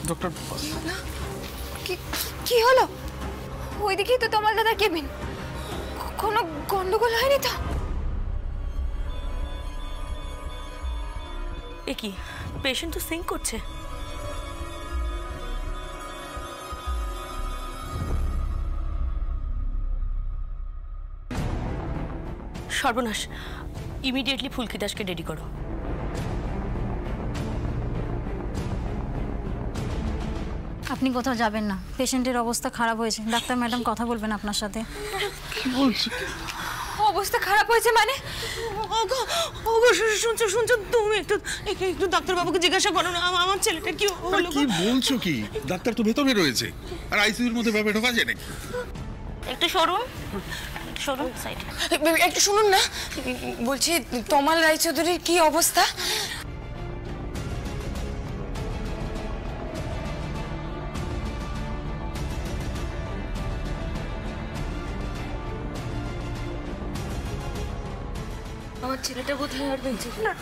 Doctor কি হলো? ওইদিকেই তো তোমার দাদার কেবিন। কোনো গন্ডগোল হয়নি তো? এ কি, পেশেন্ট তো সিঙ্ক করছে। সর্বনাশ, ইমিডিয়েটলি ফুলকি দাসকে রেডি করো। আপনি কোথাও যাবেন না, পেশেন্টের অবস্থা খারাপ হয়েছে। ডাক্তার ম্যাডাম কথা বলবেন আপনার সাথে। কি বলছো? অবস্থা খারাপ হয়েছে মানে? শুনছো তুমি একটু ডাক্তারবাবুকে জিজ্ঞাসা করো না আমার ছেলেটা কি হলো। কি বলছো কি? ডাক্তার তো ভেতরে রয়েছে, আর আইসিইউর মধ্যে ব্যাপারে ঢোকা যায় নাকি? একটু সরুন, সাইডে একটু শুনুন না, বলছি তমাল রায়চৌধুরীর কি অবস্থা? আমার ছেলেটা বোধহয় আর বেঁচে না।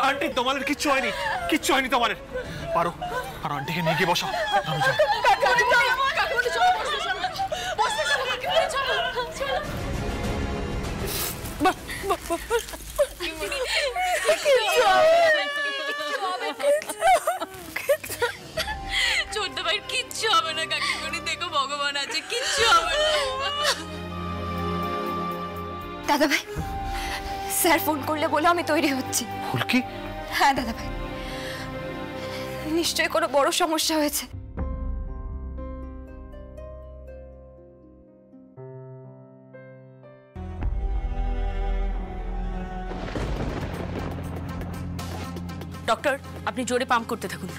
আন্টি, তোমাদের কিচ্ছু হয়নি, কিচ্ছু হয়নি তোমাদের। পারো আর আন্টিকে নিয়ে গিয়ে বসো। ছোট্ট ভাই কিচ্ছু হবে না কাকিমণি, দেখো ভগবান আছে, কিচ্ছু হবে না। দাদা ভাই, স্যার ফোন করলে বলে আমি তৈরি হচ্ছি। ফুলকি? হ্যাঁ দাদা ভাই, নিশ্চয়ই কোনো বড় সমস্যা হয়েছে। ডক্টর, আপনি জোরে পাম্প করতে থাকুন।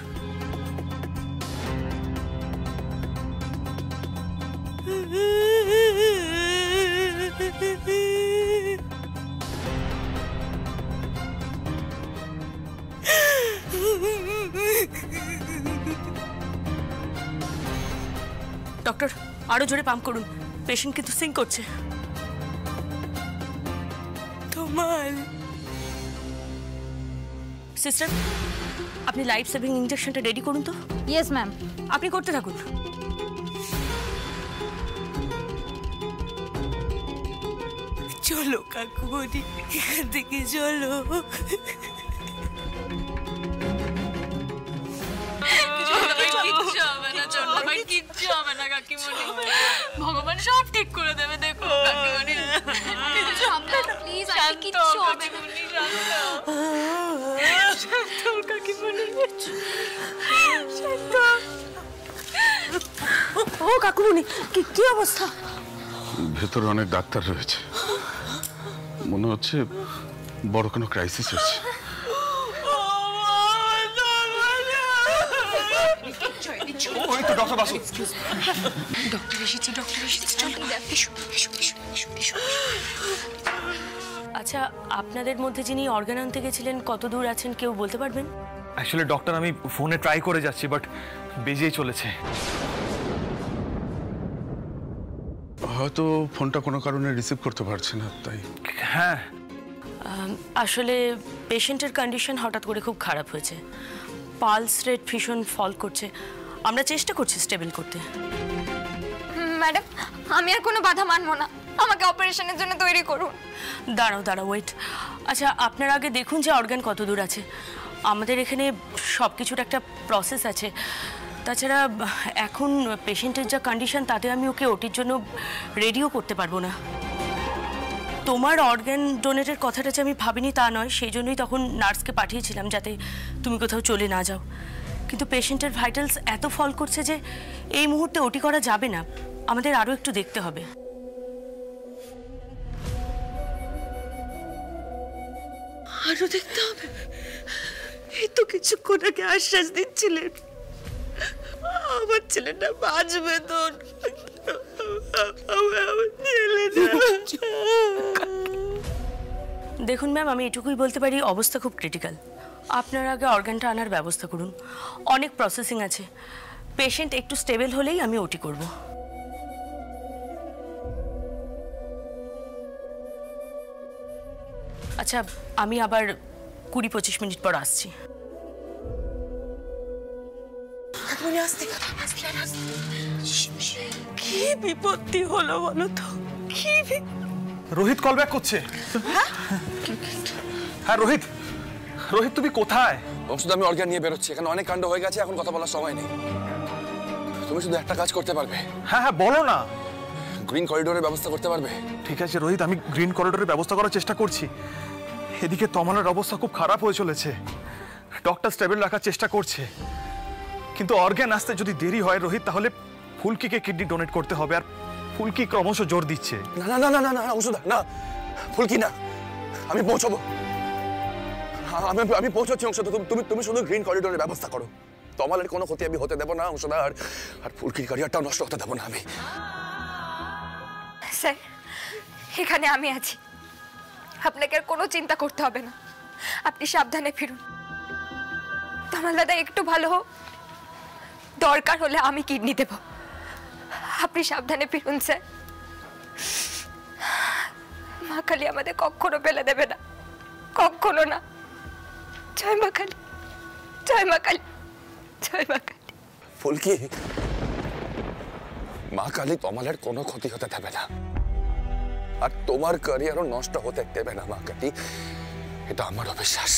ডক্টর, আরো জোরে পাম্প করুন, পেশেন্ট কিন্তু সিঙ্ক করছে। তমাল সিস্টার, আপনি লাইফ সেভিং ইনজেকশনটা রেডি করুন তো। Yes ma'am. আপনি করতে থাকুন। চলো কাকুমণি, এখান থেকে চলো। কিচ্ছু হবে না কাকিমণি, ভগবান সব ঠিক করে দেবে। দেখো কাকিমণি, প্লিজ কিচ্ছু হবে না। ও কাকুমণি, কি অবস্থা? ভেতরে অনেক ডাক্তার রয়েছে, মনে হচ্ছে বড় কোনো ক্রাইসিস হচ্ছে। ওই তো ডক্টর বাসু। ডক্টর এসেছে, চলো এসো। আচ্ছা, আপনাদের মধ্যে যিনি অর্গান আনতে গেছিলেন কত দূর আছেন কেউ বলতে পারবেন? অ্যাকচুয়ালি ডক্টর, আমি ফোনে ট্রাই করে যাচ্ছি, বাট বেজেই চলেছে। হয়তো ফোনটা কোনো কারণে রিসিভ করতে পারছে না, তাই। হ্যাঁ, আসলে পেশেন্টের কন্ডিশন হঠাৎ করে খুব খারাপ হয়েছে, পালস রেট ভীষণ ফল করছে। আমরা চেষ্টা করছি স্টেবল করতে। ম্যাডাম, আমি আর কোনো বাধা মানবো না, আমাকে অপারেশনের জন্য তৈরি করুন। দাঁড়াও ওয়েট। আচ্ছা, আপনার আগে দেখুন যে অর্গান কত দূর আছে। আমাদের এখানে সব কিছুর একটা প্রসেস আছে। তাছাড়া এখন পেশেন্টের যা কন্ডিশন, তাতে আমি ওকে ওটির জন্য রেডিও করতে পারবো না। তোমার অর্গান ডোনেটের কথাটা যে আমি ভাবিনি তা নয়, সেই জন্যই তখন নার্সকে পাঠিয়েছিলাম যাতে তুমি কোথাও চলে না যাও। কিন্তু পেশেন্টের ভাইটালস এত ফল করছে যে এই মুহূর্তে ওটি করা যাবে না, আমাদের আরও একটু দেখতে হবে। আরো দেখতে হবে? এই তো কিছুক্ষণ আগে আশ্বাস দিচ্ছিলেন আমার ছেলেটা বাঁচবে। তো দেখুন ম্যাম, আমি এটুকুই বলতে পারি অবস্থা খুব ক্রিটিক্যাল। আপনার আগে অর্গানটা আনার ব্যবস্থা করুন, অনেক প্রসেসিং আছে। পেশেন্ট একটু স্টেবল হলেই আমি ওটি করব। আচ্ছা, আচ্ছা আমি আবার 20-25 মিনিট পর আসছি। কি বিপত্তি হলো বলো তো? কি রোহিত কল ব্যাক করছে। হ্যাঁ রোহিত, রোহিত তুমি কোথায়? শুধু আমি অর্গান নিয়ে বেরোচ্ছি, এখানে অনেক কাণ্ড হয়ে গেছে, এখন কথা বলার সময় নেই। তুমি শুধু একটা কাজ করতে পারবে। হ্যাঁ হ্যাঁ বলো না। গ্রিন করিডোরের ব্যবস্থা করতে পারবে? ঠিক আছে রোহিত, আমি গ্রিন করিডোরের ব্যবস্থা করার চেষ্টা করছি। এদিকে তমালের অবস্থা খুব খারাপ হয়ে চলেছে, ডক্টর স্টেবল রাখার চেষ্টা করছে, কিন্তু অর্গান আসতে যদি দেরি হয় রোহিত, তাহলে ফুলকিকে কিডনি ডোনেট করতে হবে, আর ফুলকি ক্রমশ জোর দিচ্ছে। না না না না না ওষুধ না, ফুলকি না, আমি পৌঁছবো, আমি পৌঁছচ্ছি অংশ। তুমি শুধু গ্রিন করিডোরের ব্যবস্থা করো, তমালের কোনো ক্ষতি আমি হতে দেবো না অংশদার, আর ফুলকির ক্যারিয়ারটাও নষ্ট হতে দেবো না আমি। স্যার এখানে আমি আছি, আপনাকে আর কোনো চিন্তা করতে হবে না, আপনি সাবধানে ফিরুন। তমাল দাদা একটু ভালো হোক, দরকার হলে আমি কিডনি দেব, আপনি সাবধানে ফিরুন স্যার। মা কালী আমাদের কখনো ফেলে দেবে না, কখনো না। জয় মা কালী, জয় মা কালী, জয় মা কালী। ফুলকি, মা কালী তমালের কোনো ক্ষতি হতে দেবে না, আর তোমার ক্যারিয়ারও নষ্ট হতে দেবে না মা কালী, এটা আমার অবিশ্বাস।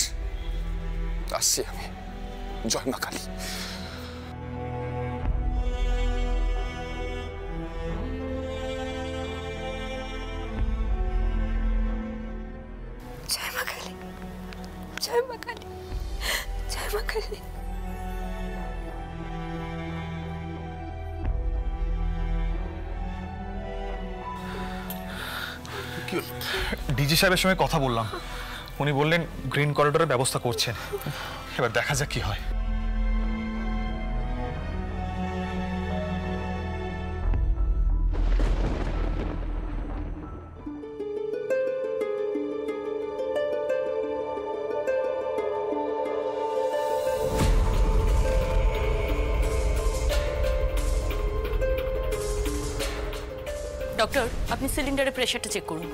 আসছি আমি, জয় মা কালী। জয় মা কালী, জয় মা কালী, জয় মা কালী। ডিজি সাহেবের সঙ্গে কথা বললাম, উনি বললেন গ্রিন করিডোরের ব্যবস্থা করছেন, এবার দেখা যাক কি হয়। ডক্টর আপনি সিলিন্ডারের প্রেশারটা চেক করুন।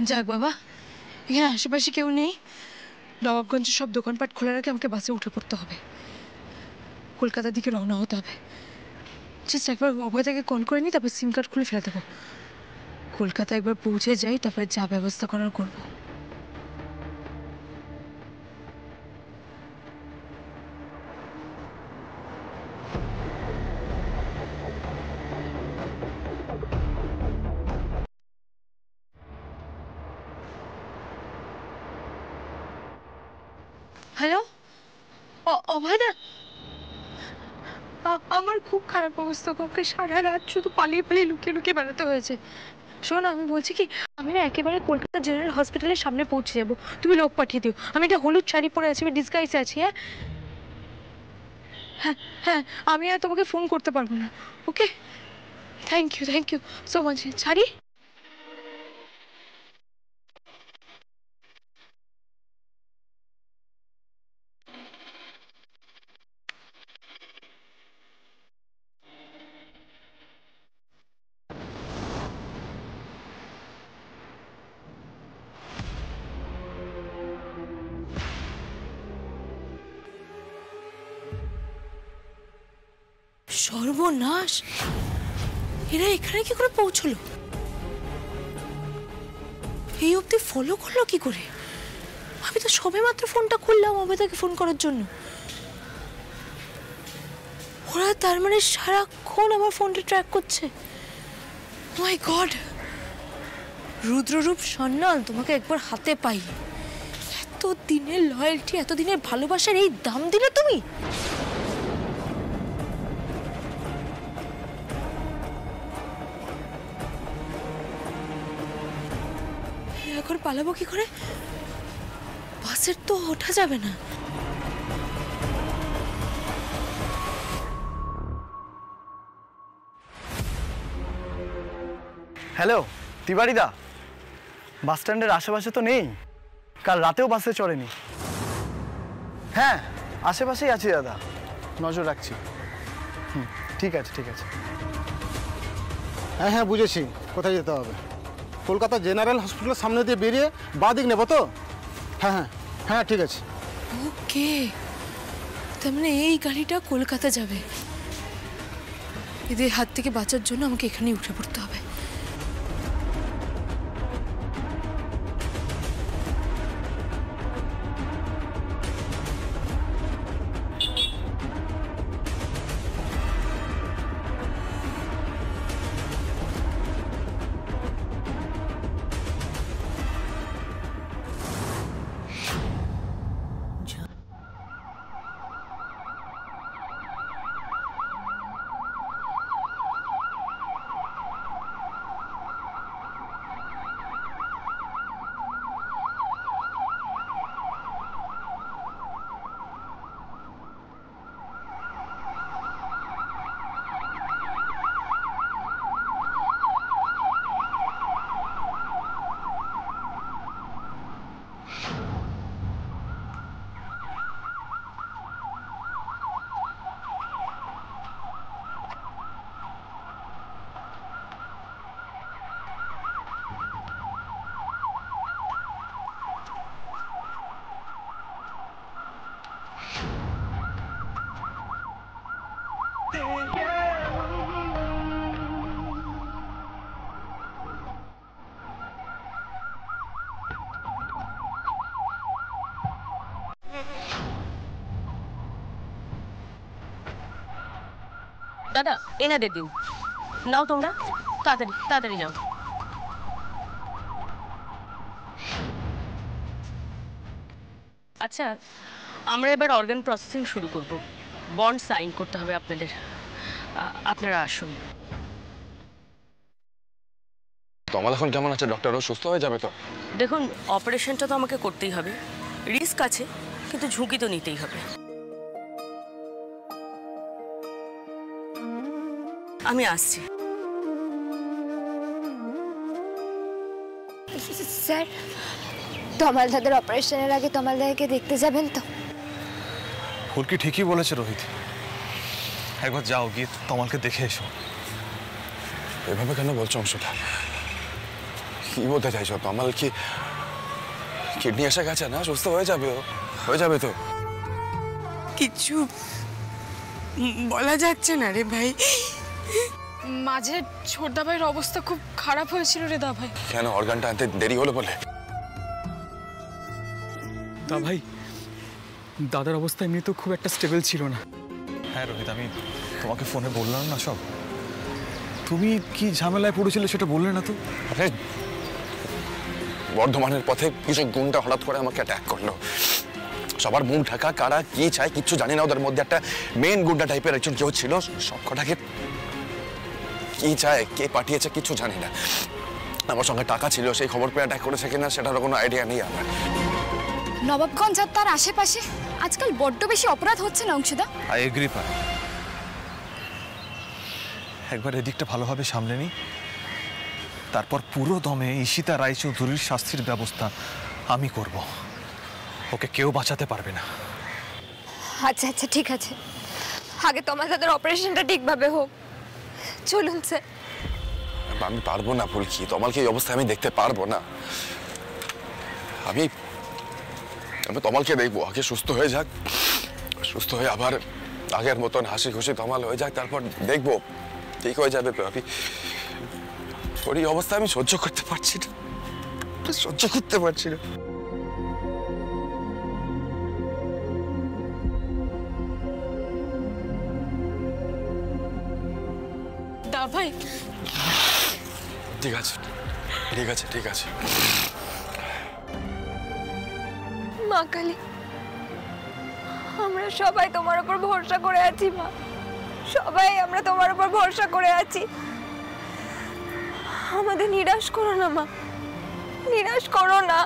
যাক বাবা, এখানে আশেপাশে কেউ নেই, নবাবগঞ্জের সব দোকানপাট খোলা রাখে আমাকে বাসে উঠে পড়তে হবে, কলকাতার দিকে রওনা হতে হবে। জাস্ট একবার অভয়দাকে কল করে নিই, তারপর সিম কার্ড খুলে ফেলে দেবো। কলকাতা একবার পৌঁছে যাই, তারপরে যা ব্যবস্থা করার করবো। হ্যালো অভয়দা, আমার খুব খারাপ অবস্থা, কাউকে সারা রাত শুধু পালিয়ে পালিয়ে লুকিয়ে লুকিয়ে বেড়াতে হয়েছে। শোন আমি বলছি কি, আমি না একেবারে কলকাতা জেনারেল হসপিটালের সামনে পৌঁছে যাবো, তুমি লোক পাঠিয়ে দিও। আমি একটা হলুদ শাড়ি পরে আছি, আমি ডিসগাইসে আছি। হ্যাঁ হ্যাঁ হ্যাঁ, আমি আর তোমাকে ফোন করতে পারবো না। ওকে, থ্যাংক ইউ সো মাচ। ছাড়ি। সর্বনাশ, এরা এখানে কি করে পৌঁছলো? এই অবধি ফলো করলো কি করে? আমি তো সবে মাত্র ফোনটা খুললাম অবেদাকে ফোন করার জন্য। ও ওরা তার মানে সারাক্ষণ আমার ফোনটা ট্র্যাক করছে। মাই গড, রুদ্ররূপ সন্ন্যাল, তোমাকে একবার হাতে পাই। এত দিনের লয়্যালটি, এত দিনের ভালোবাসার এই দাম দিলে তুমি? এখন পালাবো কি করে? বাসের তো ওঠা যাবে না। হ্যালো তিওয়ারিদা, বাস স্ট্যান্ডের আশেপাশে তো নেই? কাল রাতেও বাসে চড়েনি। হ্যাঁ, আশেপাশেই আছি দাদা, নজর রাখছি। ঠিক আছে ঠিক আছে। হ্যাঁ হ্যাঁ বুঝেছি কোথায় যেতে হবে। কলকাতা জেনারেল হসপিটালের সামনে দিয়ে বেরিয়ে বাঁ দিক নেবো তো? হ্যাঁ হ্যাঁ হ্যাঁ ঠিক আছে। ওকে, তার মানে এই গাড়িটা কলকাতা যাবে। এদের হাত থেকে বাঁচার জন্য আমাকে এখানেই উঠে পড়তে হবে। দাদা এনাদের দিন, নাও তোমরা, তাড়াতাড়ি তাড়াতাড়ি নাও। আচ্ছা, আমরা এবার অর্গান প্রসেসিং শুরু করব। বন্ড সাইন করতে হবে আপনাদের। আপনারা আসুন। তমাল এখন কেমন আছে ডক্টর? ও সুস্থ হয়ে যাবে তো? দেখুন, অপারেশনটা তো আমাকে করতেই হবে, রিস্ক আছে, কিন্তু ঝুঁকি তো নিতেই হবে। আমি আসছি। স্যার, তমাল দাদার অপারেশনের আগে তমাল দাদাকে দেখতে যাবেন তো? ফুলকি ঠিকই বলেছে রোহিত, একবার যাও, গিয়ে তমালকে দেখে এসো। এভাবে কেন বলছো অংশটা? কি বলতে চাইছো? তমাল কি কিডনি এসে গেছে না? সুস্থ হয়ে যাবে, ও হয়ে যাবে তো। কিছু বলা যাচ্ছে না রে ভাই। মাঝে ছোটদা ভাইয়ের অবস্থা খুব খারাপ হয়েছিল রে দা ভাই। কেন? অর্গানটা আনতে দেরি হলো বলে? তা ভাই, দাদার অবস্থা এমনি তো খুব একটা স্টেবল ছিল না। হ্যাঁ রোহিত, আমি তোমাকে ফোনে বললাম না সব। তুমি কি ঝামেলায় পড়েছিলে সেটা বললে না তো? আরে বর্ধমানের পথে কিছু গুন্ডা হঠাৎ করে আমাকে অ্যাটাক করলো। সবার মুখ ঢাকা, কারা কি চায় কিচ্ছু জানি না। ওদের মধ্যে একটা মেন গুন্ডা টাইপের একজন কেউ ছিল। সব কটাকে কি চায়, কে পাঠিয়েছে কিছু জানি না। আমার সঙ্গে টাকা ছিল, সেই খবর পেয়ে অ্যাটাক করেছে কিনা সেটার কোনো আইডিয়া নেই আমার। নবাবগঞ্জ আর তার আশেপাশে আজকাল বড্ড বেশি অপরাধ হচ্ছে না অংশুদা? আই এগ্রি পার। একবার এদিকটা ভালোভাবে সামলে নিই, তারপর পুরো দমে ঈশিতা রায়চৌধুরীর শাস্তির ব্যবস্থা আমি করব। ওকে কেউ বাঁচাতে পারবে না। আচ্ছা আচ্ছা ঠিক আছে, আগে তমাল দাদার অপারেশনটা ঠিকভাবে হোক। চলুন স্যার। আমি পারবো না ফুলকি, তমালকে এই অবস্থায় আমি দেখতে পারবো না। আমি তমালকে দেখবো, আগে সুস্থ হয়ে যাক, সুস্থ হয়ে আবার আগের মতন হাসি খুশি তমাল হয়ে যাক, তারপর দেখবো ঠিক হয়ে যাবে তো। আমি ওর এই অবস্থা আমি সহ্য করতে পারছি না, সহ্য করতে পারছি না। ভাই। ঠিক আছে, ঠিক আছে, ঠিক আছে। মা কালী, আমরা সবাই তোমার উপর ভরসা করে আছি মা, সবাই আমরা তোমার উপর ভরসা করে আছি। আমাদের নিরাশ করো না মা, নিরাশ করো না।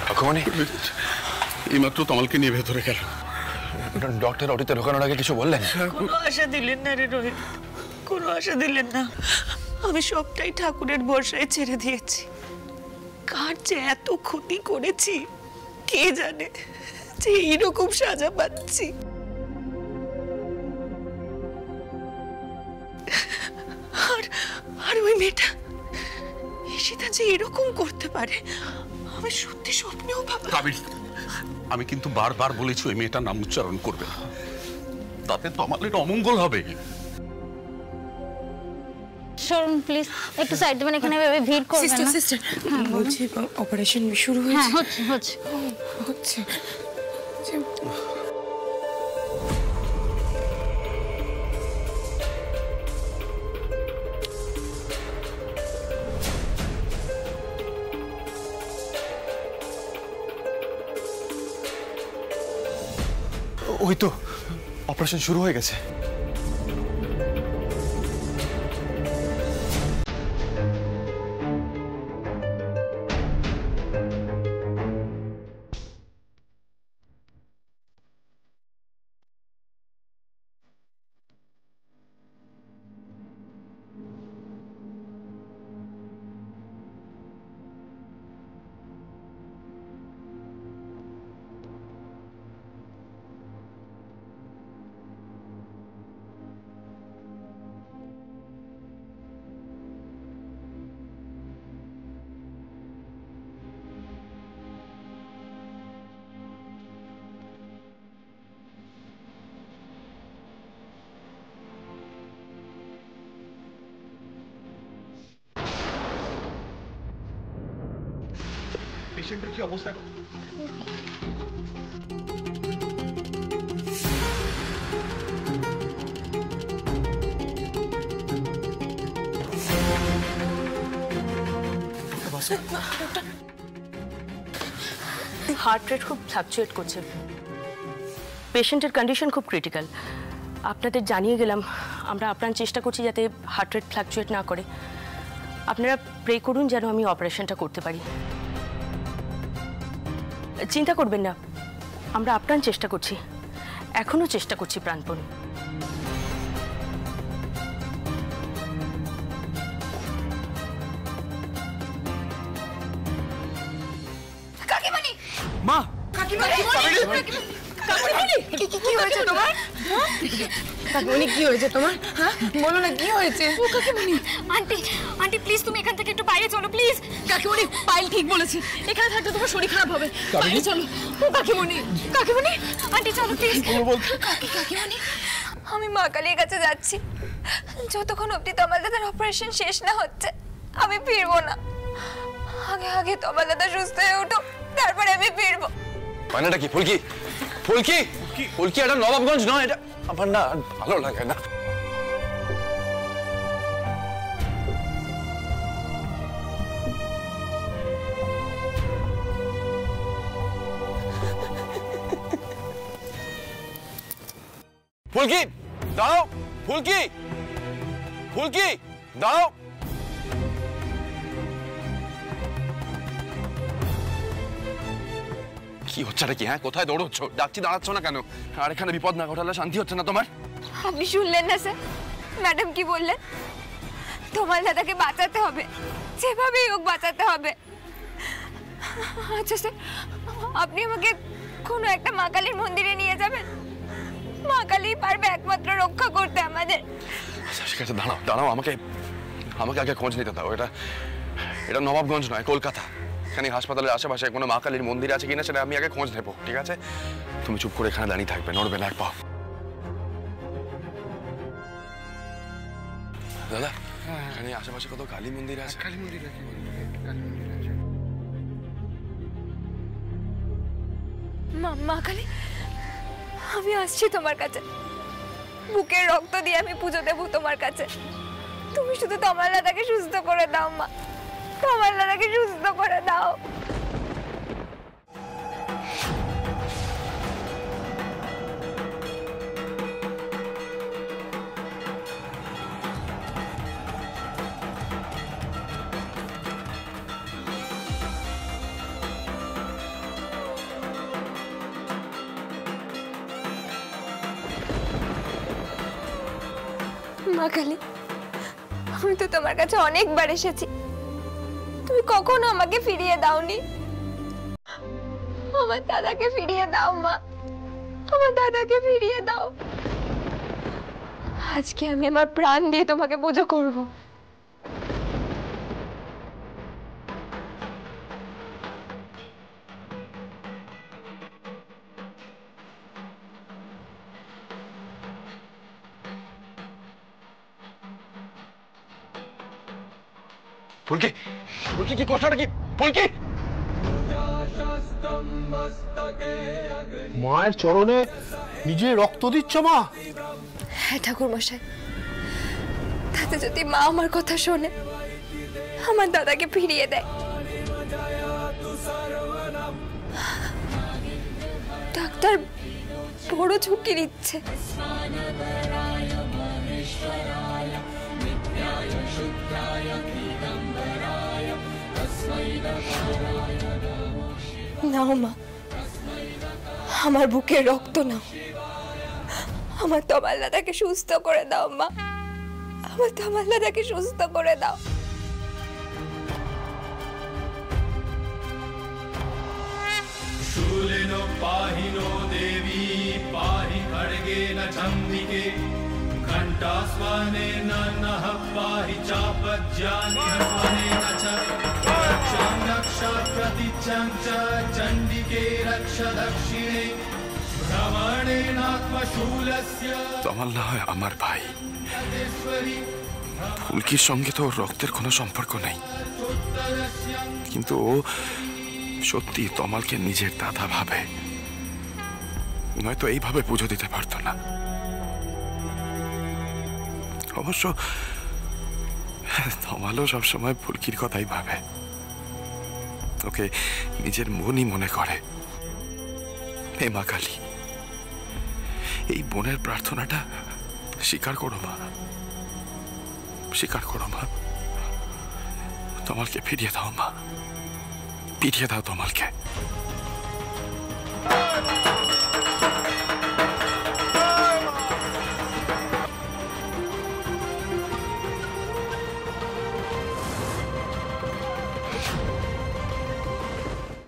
কাকুমণি এইমাত্র তমালকে নিয়ে ভেতরে গেল। ডক্টর ওটিতে ঢোকানোর আগে কিছু বললেন? কোনো আশা দিলেন না রে রোহিত, কোনো আশা দিলেন না। আমি সবটাই ঠাকুরের ভরসায় ছেড়ে দিয়েছি। কার যে এত ক্ষতি করেছি কে জানে, যে এইরকম সাজা পাচ্ছি। আর ওই মেয়েটা ঈশিতা যে এরকম করতে পারে আমি সত্যি স্বপ্নেও ভাবা। আমি কিন্তু বারবার বলেছি ওই মেয়েটার নাম উচ্চারণ করবে না, তাতে তমালের অমঙ্গল হবে। সরুন প্লিজ, একটু সাইড দেবেন, এখানে ভিড় করবেন না। সিস্টার বলছি অপারেশন শুরু হয়েছে? হ্যাঁ হচ্ছে হচ্ছে। ওই তো অপারেশন শুরু হয়ে গেছে। পেশেন্টের কি অবস্থা? হার্ট রেট খুব ফ্লাকচুয়েট করছে, পেশেন্টের কন্ডিশন খুব ক্রিটিক্যাল। আপনাদের জানিয়ে গেলাম, আমরা আপ্রাণ চেষ্টা করছি যাতে হার্ট রেট ফ্লাকচুয়েট না করে। আপনারা প্রে করুন যেন আমি অপারেশনটা করতে পারি। চিন্তা করবেন না, আমরা আপ্রাণ চেষ্টা করছি, এখনো চেষ্টা করছি প্রাণপণ। কাকিমণি, মা, কাকিমণি, কি হয়েছে তোমার? কাকিমণি কি হয়েছে তোমার? হ্যাঁ বলো না কি হয়েছে? ও কাকিমণি, আন্টি প্লিজ তুমি এখান থেকে একটু বাইরে চলো প্লিজ। কাকিমণি পাইল ঠিক বলেছে, এখানে থাকলে তোমার শরীর খারাপ হবে। বাইরে চলো। ও কাকিমণি, আন্টি চলো প্লিজ। কাকিমণি, আমি মা কালীর কাছে যাচ্ছি। যতক্ষণ অবধি তোমার দাদার অপারেশন শেষ না হচ্ছে আমি ফিরবো না। আগে তোমার দাদা সুস্থ হয়ে উঠো, তারপরে আমি ফিরবো। মানেটা কি? ফুলকি, ফুলকি, ফুলকি, এটা নবাবগঞ্জ নয়, এটা আমার না ভালো লাগে না। ফুলকি দাঁড়াও, ফুলকি, ফুলকি দাঁড়াও। কি হচ্ছে কি? হ্যাঁ, কোথায় দৌড়চ্ছ? ডাকছি দাঁড়াচ্ছ না কেন? আর এখানে বিপদ না ঘটালে শান্তি হচ্ছে না তোমার? আপনি শুনলেন না স্যার, ম্যাডাম কি বললেন? তোমার দাদাকে বাঁচাতে হবে, যেভাবেই হোক বাঁচাতে হবে। আচ্ছা স্যার, আপনি আমাকে কোনো একটা মা কালীর মন্দিরে নিয়ে যাবেন। মা কালী পারবে একমাত্র রক্ষা করতে আমাদের। আচ্ছা ঠিক আছে, দাঁড়াও দাঁড়াও, আমাকে আগে খোঁজ নিতে দাও। এটা নবাবগঞ্জ নয়, কলকাতা। এখানে হাসপাতালের আশেপাশে কোনো মা কালীর মন্দির আছে কিনা সেটা আমি আগে খোঁজ নেবো, ঠিক আছে? তুমি চুপ করে এখানে দাঁড়িয়ে থাকবে, নড়বে না এক পাও। দাদা, এখানে আশেপাশে কত কালী মন্দির আছে? কালী মন্দির আছে। মা কালী, আমি আসছি তোমার কাছে। বুকের রক্ত দিয়ে আমি পুজো দেবো তোমার কাছে। তুমি শুধু তোমার দাদাকে সুস্থ করে দাও মা, তোমার দাদাকে সুস্থ করে দাও। মা কালী, আমি তো তোমার কাছে অনেকবার এসেছি, তুমি কখনো আমাকে ফিরিয়ে দাওনি। আমার দাদাকে ফিরিয়ে দাও মা, আমার দাদাকে ফিরিয়ে দাও। আজকে আমি আমার প্রাণ দিয়ে তোমাকে পুজো করব। ফুলকি, ফুলকি কি কথাটা কি? ফুলকি, মায়ের চরণে নিজে রক্ত দিচ্ছ মা? হ্যাঁ ঠাকুর মশাই, তাতে যদি মা আমার কথা শোনে, আমার দাদাকে ফিরিয়ে দেয়। ডাক্তার বড় ঝুঁকি নিচ্ছে। নাও মা, আমার বুকের রক্ত নাও, আমার তোমার দাদাকে সুস্থ করে দাও মা, আমার তোমার দাদাকে সুস্থ করে দাও। शूलिनो पाहिनो देवी पाहि खड्गेन चम्बिके घण्टास्वनेन नः पाहि चापज्यानिहत्वनेन च रक्षां रक्ष प्रतिचं च चण्डिके रक्ष दक्षिणे भ्रमणेनात्मशूलस्य। তমাল্লা হয় আমার ভাই, ফুলকির সঙ্গে তো রক্তের কোনো সম্পর্ক নেই, কিন্তু ও সত্যি তমালকে নিজের দাদা ভাবে, নয়তো এইভাবে পুজো দিতে পারতো না। অবশ্য তমালও সবসময় ফুলকির কথাই ভাবে, ওকে নিজের মনই মনে করে। হে মা কালী, এই বোনের প্রার্থনাটা স্বীকার করো মা, স্বীকার করো মা। তমালকে ফিরিয়ে দাও মা, ফিরিয়ে দাও তমালকে।